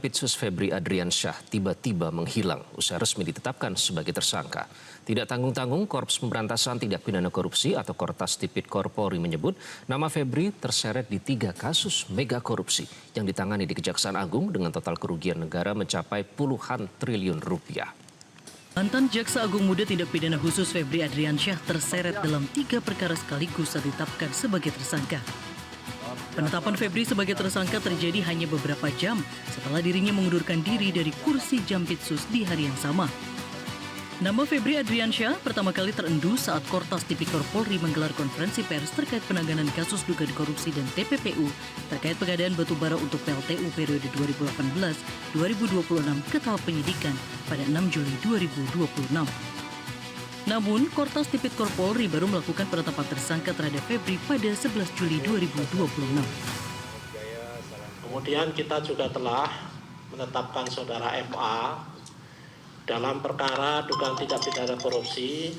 Pitsus Febri Adriansyah tiba-tiba menghilang usai resmi ditetapkan sebagai tersangka. Tidak tanggung-tanggung, Korps Pemberantasan Tindak Pidana Korupsi atau Kortas Tipikor Polri menyebut nama Febri terseret di 3 kasus mega korupsi yang ditangani di Kejaksaan Agung dengan total kerugian negara mencapai puluhan triliun rupiah. Mantan Jaksa Agung Muda Tindak Pidana Khusus Febri Adriansyah terseret dalam 3 perkara sekaligus saat ditetapkan sebagai tersangka. Penetapan Febri sebagai tersangka terjadi hanya beberapa jam setelah dirinya mengundurkan diri dari kursi Jampitsus di hari yang sama. Nama Febri Adriansyah pertama kali terendus saat Kortas Tipikor Polri menggelar konferensi pers terkait penanganan kasus dugaan korupsi dan TPPU terkait pengadaan batubara untuk PLTU periode 2018-2026 ke tahap penyidikan pada 6 Juli 2026. Namun, Kortas Tipikor Polri baru melakukan penetapan tersangka terhadap Febri pada 11 Juli 2026. Kemudian kita juga telah menetapkan saudara MA dalam perkara dugaan tindak pidana korupsi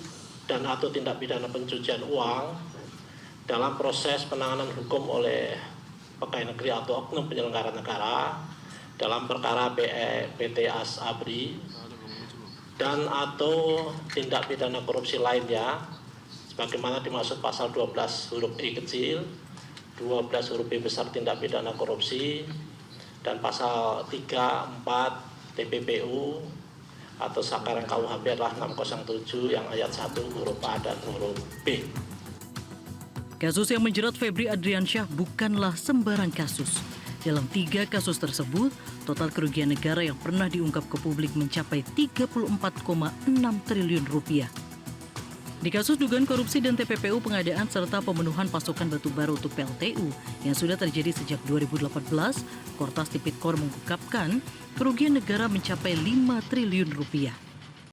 dan atau tindak pidana pencucian uang dalam proses penanganan hukum oleh pegawai negeri atau oknum penyelenggara negara dalam perkara PT Asabri dan atau tindak pidana korupsi lainnya sebagaimana dimaksud pasal 12 huruf I kecil, 12 huruf B besar tindak pidana korupsi dan pasal 3, 4 TPPU atau Sakaran KUHP adalah 607 yang ayat 1 huruf A dan huruf B. Kasus yang menjerat Febri Adriansyah bukanlah sembarang kasus. Dalam 3 kasus tersebut, total kerugian negara yang pernah diungkap ke publik mencapai 34,6 triliun rupiah. Di kasus dugaan korupsi dan TPPU pengadaan serta pemenuhan pasokan batubara untuk PLTU yang sudah terjadi sejak 2018, Kortas Tipikor mengungkapkan kerugian negara mencapai 5 triliun rupiah.